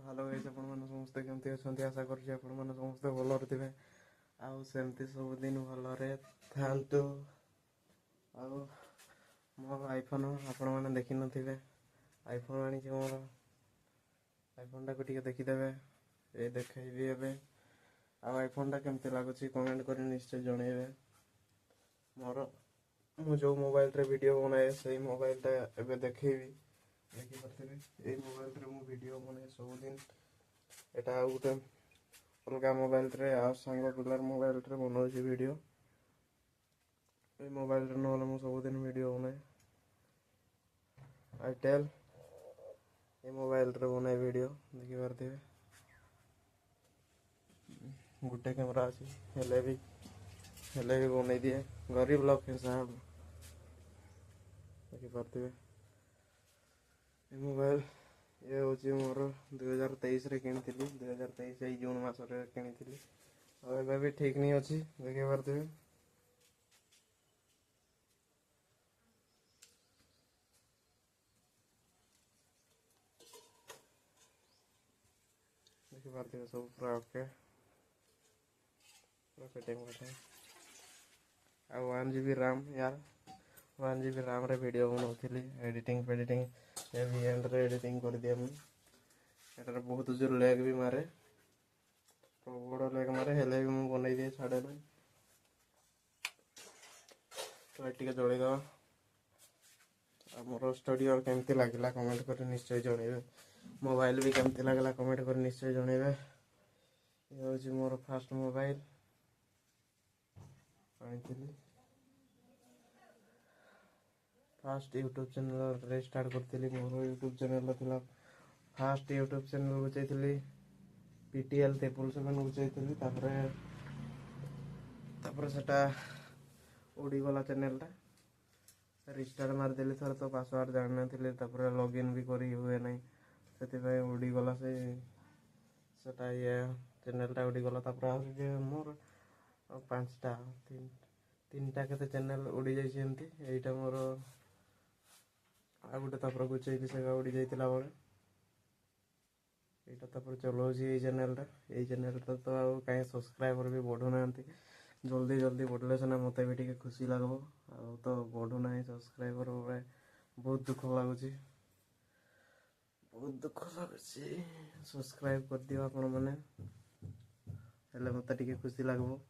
Hello guys आपण माने समस्त केमती अछंती आशा करछि आपण माने समस्त भलो रथिबे आउ सेमती सब दिन भलो रे थांतु आउ मो आईफोन आपण माने देखि नथिबे आईफोन आनी कि मोर आईफोन टा को टिके देखि देबे ए देखैबी एबे आउ आईफोन टा केमती लागुछि कमेंट करि निश्चय जणैबे मोर मु जो मोबाइल रे वीडियो बनाए सही मोबाइल टा एबे देखैबी देखि परथिबे ए मोबाइल रे मु वीडियो बनाए सब दिन एटा गोटे अलगा मोबाइल रे आ संग पिलर मोबाइल रे बनाउछि वीडियो ए मोबाइल रे नहले मु सब दिन वीडियो बनाए आईटेल ए मोबाइल रे बनाए वीडियो देखि परथिबे गोटे कैमरा अछि हेले भी बनाई दिए गरीब लोग के साहब देखि परथिबे ए मोबाइल ये हूँ मोर 2023 रे किଣିଥିଲି 2023 एई जून मास रे किଣିଥିଲି और एबे भी ठीक नहीं अछि देखि परथिबे देखि परथिबे सब पूरा ओके पूरा फिटिंग बैठे आ 1 GB RAM यार 1 GB RAM रे वीडियो बनाउଥିଲି एडिटिंग ए भी एंड रे एडिटिंग कर दिया मु एटार बहुत जोर लैग भी मारे बड़ लैग मारे हेले भी मु बनई दिए छाड़े ना तो टिके जळै दवा मोर स्टूडियो केमती लागला कमेंट कर निश्चय जणैबे मोबाइल भी केमती लागला कमेंट कर निश्चय जणैबे ये होची मोर फर्स्ट मोबाइल आनिଥିଲି फास्ट यूट्यूब चैनल रे स्टार्ट करथिली मोर यूट्यूब चैनल थिला फास्ट यूट्यूब चैनल को चाहिए PTL 777 को चाहिए तापर सेटा उड़ी गला चैनल टा रिस्टार्ट मार देली थर तो पासवर्ड जान नथिले तापर लॉगिन भी करी हुए नहीं सेति भाई उड़ी गला से सेटा ये चैनल टा उड़ी गला तापर आ जे मोर पांचटा तीनटा केते चैनल उड़ी जाई सेमती एटा मोर आ गुटे तापर को चाहिए से उड़ी जाइतिला बळे एटा तापर चलाउछि ए चैनल टा तो आ काई सब्सक्राइबर भी बढ़ु नांती जल्दी जल्दी बढ़ले सना मते भी टिके खुशी लागबो आ तो बढ़ु नाही सब्सक्राइबर बळे बहुत दुख लागुछि सब्सक्राइब कर दियो आपण माने हेले मते टिके खुशी लागबो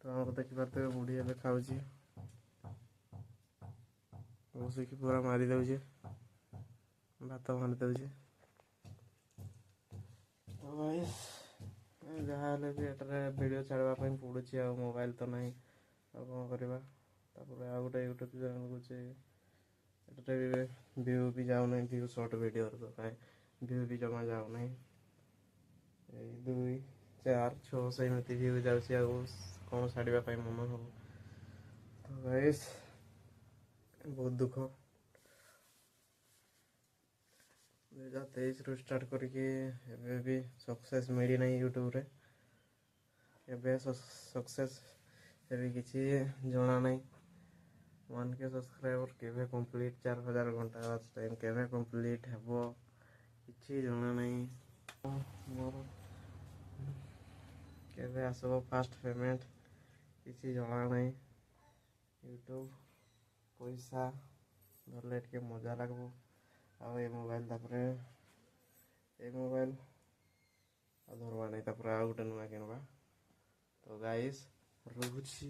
तो हमर देखि परते बुढ़ी एबे खाउछि बस की पूरा मारी दउछि भात मारी दउछि गाइस जहाँ हेले भी एटारे वीडियो छाड़वा पई पडुछि आ मोबाइल तो नहीं आ कोन करबा तापर आ गोटे यूट्यूब चैनल को छै एटारे व्यू भी जाउ नहीं व्यू शॉर्ट वीडियो तो काय व्यू भी जमा जाउ नहीं 2 4 6 सेमती व्यू जाउछि आ कोन छाड़वा पई मन हो तो गाइस बहुत दुख 2023 रू स्टार्ट करके एबे भी सक्सेस मिली नहीं यूट्यूब रे एबे सक्सेस एबे किछि जणा नहीं 1K सब्सक्राइबर केबे कंप्लीट 4000 घंटा वाच टाइम केबे कंप्लीट हेबो किछि जणा नहीं मोर केबे आसबो फास्ट पेमेंट किछि जणा नहीं यूट्यूब पैसा धरले के मजा लागबो आ ए मोबाइल तापरे ए मोबाइल आ धरवा नहीं तापरे आ गुटे नुआ किनबा तो गाइस रहुछि।